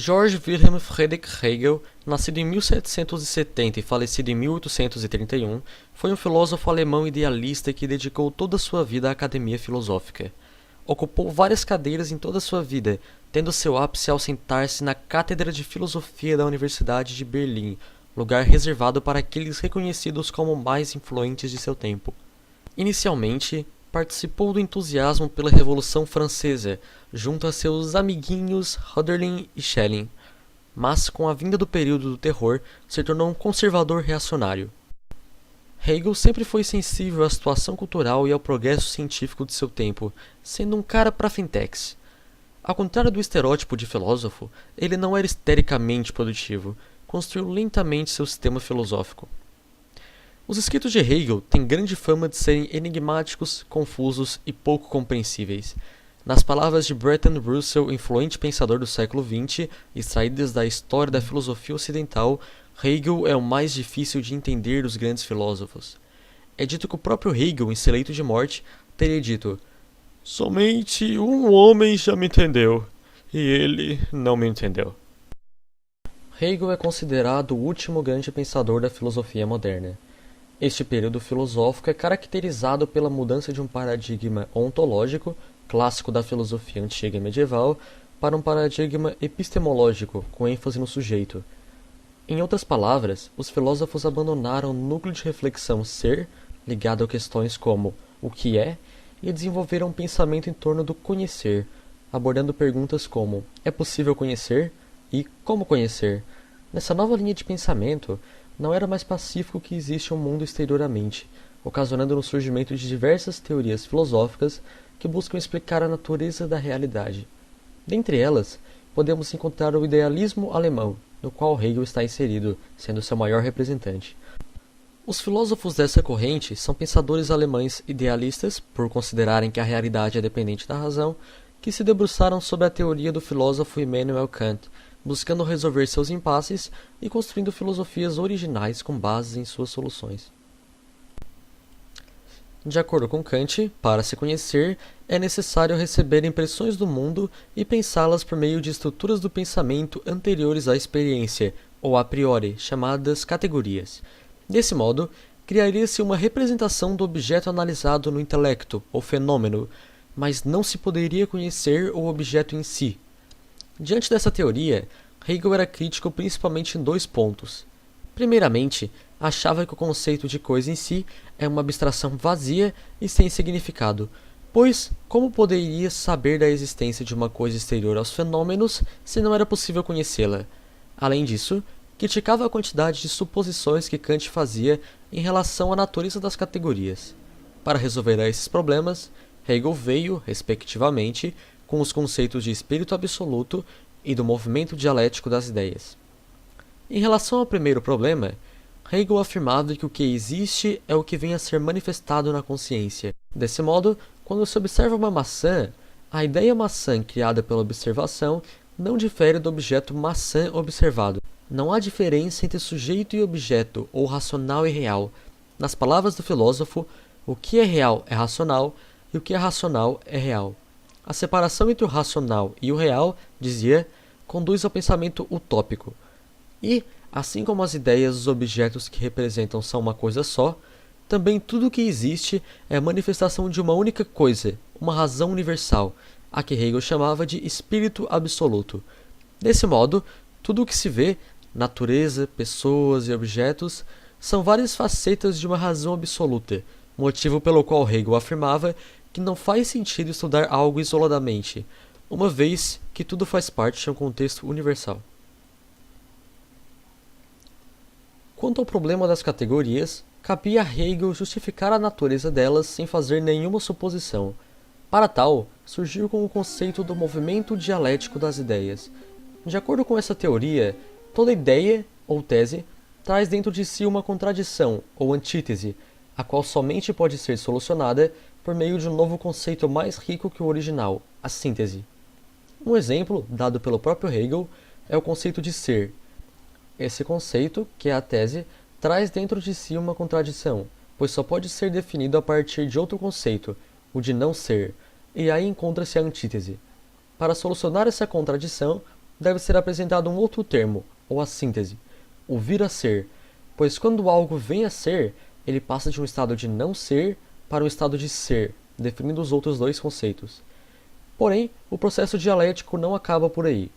Georg Wilhelm Friedrich Hegel, nascido em 1770 e falecido em 1831, foi um filósofo alemão idealista que dedicou toda a sua vida à academia filosófica. Ocupou várias cadeiras em toda a sua vida, tendo seu ápice ao sentar-se na Cátedra de Filosofia da Universidade de Berlim, lugar reservado para aqueles reconhecidos como mais influentes de seu tempo. Inicialmente, participou do entusiasmo pela Revolução Francesa, junto a seus amiguinhos Hölderlin e Schelling, mas com a vinda do período do terror, se tornou um conservador reacionário. Hegel sempre foi sensível à situação cultural e ao progresso científico de seu tempo, sendo um cara para fintechs. Ao contrário do estereótipo de filósofo, ele não era histericamente produtivo, construiu lentamente seu sistema filosófico. Os escritos de Hegel têm grande fama de serem enigmáticos, confusos e pouco compreensíveis. Nas palavras de Bertrand Russell, influente pensador do século XX, extraídas da história da filosofia ocidental, Hegel é o mais difícil de entender dos grandes filósofos. É dito que o próprio Hegel, em seu leito de morte, teria dito: "Somente um homem já me entendeu, e ele não me entendeu." Hegel é considerado o último grande pensador da filosofia moderna. Este período filosófico é caracterizado pela mudança de um paradigma ontológico, clássico da filosofia antiga e medieval, para um paradigma epistemológico, com ênfase no sujeito. Em outras palavras, os filósofos abandonaram o núcleo de reflexão ser, ligado a questões como o que é, e desenvolveram um pensamento em torno do conhecer, abordando perguntas como é possível conhecer e como conhecer. Nessa nova linha de pensamento, não era mais pacífico que existe um mundo exteriormente, ocasionando no surgimento de diversas teorias filosóficas que buscam explicar a natureza da realidade. Dentre elas, podemos encontrar o idealismo alemão, no qual Hegel está inserido, sendo seu maior representante. Os filósofos dessa corrente são pensadores alemães idealistas, por considerarem que a realidade é dependente da razão, que se debruçaram sobre a teoria do filósofo Immanuel Kant, buscando resolver seus impasses e construindo filosofias originais com bases em suas soluções. De acordo com Kant, para se conhecer, é necessário receber impressões do mundo e pensá-las por meio de estruturas do pensamento anteriores à experiência, ou a priori, chamadas categorias. Desse modo, criaria-se uma representação do objeto analisado no intelecto, ou fenômeno, mas não se poderia conhecer o objeto em si. Diante dessa teoria, Hegel era crítico principalmente em dois pontos. Primeiramente, achava que o conceito de coisa em si é uma abstração vazia e sem significado, pois como poderia saber da existência de uma coisa exterior aos fenômenos se não era possível conhecê-la? Além disso, criticava a quantidade de suposições que Kant fazia em relação à natureza das categorias. Para resolver esses problemas, Hegel veio, respectivamente, com os conceitos de espírito absoluto e do movimento dialético das ideias. Em relação ao primeiro problema, Hegel afirmava que o que existe é o que vem a ser manifestado na consciência. Desse modo, quando se observa uma maçã, a ideia maçã criada pela observação não difere do objeto maçã observado. Não há diferença entre sujeito e objeto, ou racional e real. Nas palavras do filósofo, o que é real é racional e o que é racional é real. A separação entre o racional e o real, dizia, conduz ao pensamento utópico. E, assim como as ideias dos objetos que representam são uma coisa só, também tudo o que existe é a manifestação de uma única coisa, uma razão universal, a que Hegel chamava de espírito absoluto. Desse modo, tudo o que se vê, natureza, pessoas e objetos, são várias facetas de uma razão absoluta, motivo pelo qual Hegel afirmava que não faz sentido estudar algo isoladamente, uma vez que tudo faz parte de um contexto universal. Quanto ao problema das categorias, cabia a Hegel justificar a natureza delas sem fazer nenhuma suposição. Para tal, surgiu com o conceito do movimento dialético das ideias. De acordo com essa teoria, toda ideia, ou tese, traz dentro de si uma contradição, ou antítese, a qual somente pode ser solucionada por meio de um novo conceito mais rico que o original, a síntese. Um exemplo, dado pelo próprio Hegel, é o conceito de ser. Esse conceito, que é a tese, traz dentro de si uma contradição, pois só pode ser definido a partir de outro conceito, o de não ser, e aí encontra-se a antítese. Para solucionar essa contradição, deve ser apresentado um outro termo, ou a síntese, o vir a ser, pois quando algo vem a ser, ele passa de um estado de não ser para um estado de ser, definindo os outros dois conceitos. Porém, o processo dialético não acaba por aí.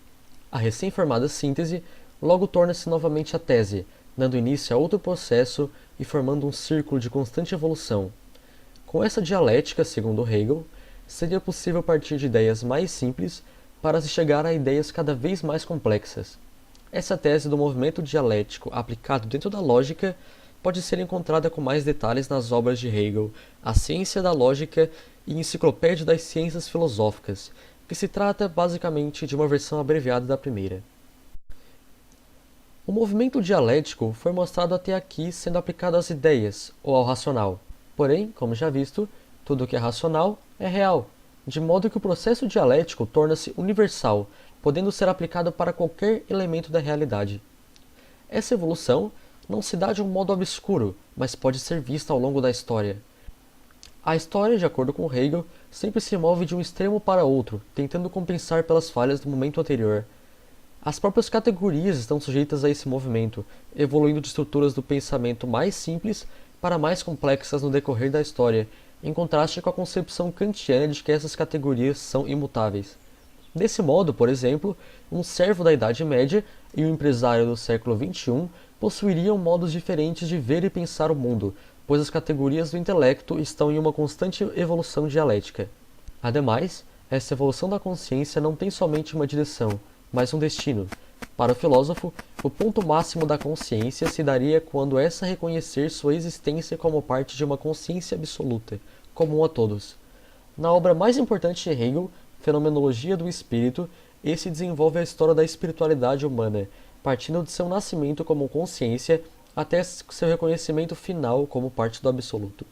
A recém-formada síntese logo torna-se novamente a tese, dando início a outro processo e formando um círculo de constante evolução. Com essa dialética, segundo Hegel, seria possível partir de ideias mais simples para se chegar a ideias cada vez mais complexas. Essa tese do movimento dialético aplicado dentro da lógica pode ser encontrada com mais detalhes nas obras de Hegel, A Ciência da Lógica e Enciclopédia das Ciências Filosóficas, que se trata basicamente de uma versão abreviada da primeira. O movimento dialético foi mostrado até aqui sendo aplicado às ideias, ou ao racional. Porém, como já visto, tudo o que é racional é real, de modo que o processo dialético torna-se universal, podendo ser aplicado para qualquer elemento da realidade. Essa evolução não se dá de um modo obscuro, mas pode ser vista ao longo da história. A história, de acordo com Hegel, sempre se move de um extremo para outro, tentando compensar pelas falhas do momento anterior. As próprias categorias estão sujeitas a esse movimento, evoluindo de estruturas do pensamento mais simples para mais complexas no decorrer da história, em contraste com a concepção kantiana de que essas categorias são imutáveis. Desse modo, por exemplo, um servo da Idade Média e um empresário do século XXI possuiriam modos diferentes de ver e pensar o mundo, pois as categorias do intelecto estão em uma constante evolução dialética. Ademais, essa evolução da consciência não tem somente uma direção, mas um destino. Para o filósofo, o ponto máximo da consciência se daria quando essa reconhecer sua existência como parte de uma consciência absoluta, comum a todos. Na obra mais importante de Hegel, Fenomenologia do Espírito, esse desenvolve a história da espiritualidade humana, partindo de seu nascimento como consciência até seu reconhecimento final como parte do absoluto.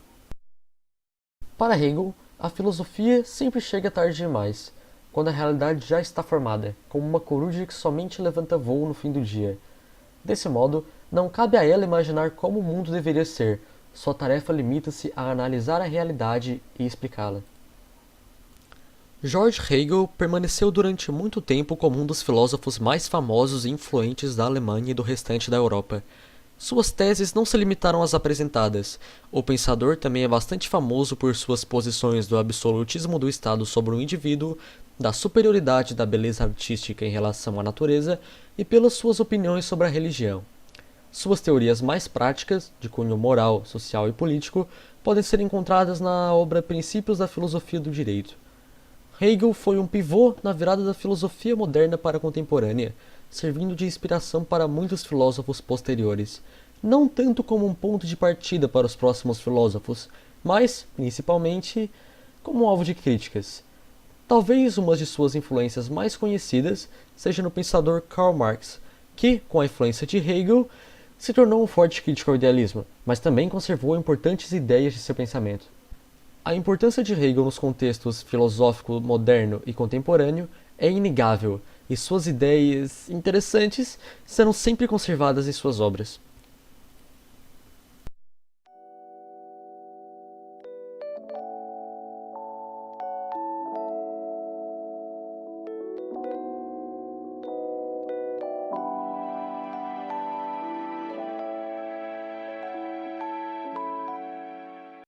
Para Hegel, a filosofia sempre chega tarde demais, quando a realidade já está formada, como uma coruja que somente levanta voo no fim do dia. Desse modo, não cabe a ela imaginar como o mundo deveria ser, sua tarefa limita-se a analisar a realidade e explicá-la. George Hegel permaneceu durante muito tempo como um dos filósofos mais famosos e influentes da Alemanha e do restante da Europa. Suas teses não se limitaram às apresentadas. O pensador também é bastante famoso por suas posições do absolutismo do Estado sobre o indivíduo, da superioridade da beleza artística em relação à natureza e pelas suas opiniões sobre a religião. Suas teorias mais práticas, de cunho moral, social e político, podem ser encontradas na obra Princípios da Filosofia do Direito. Hegel foi um pivô na virada da filosofia moderna para a contemporânea, servindo de inspiração para muitos filósofos posteriores, não tanto como um ponto de partida para os próximos filósofos, mas, principalmente, como um alvo de críticas. Talvez uma de suas influências mais conhecidas seja no pensador Karl Marx, que, com a influência de Hegel, se tornou um forte crítico ao idealismo, mas também conservou importantes ideias de seu pensamento. A importância de Hegel nos contextos filosófico moderno e contemporâneo é inegável, e suas ideias interessantes serão sempre conservadas em suas obras.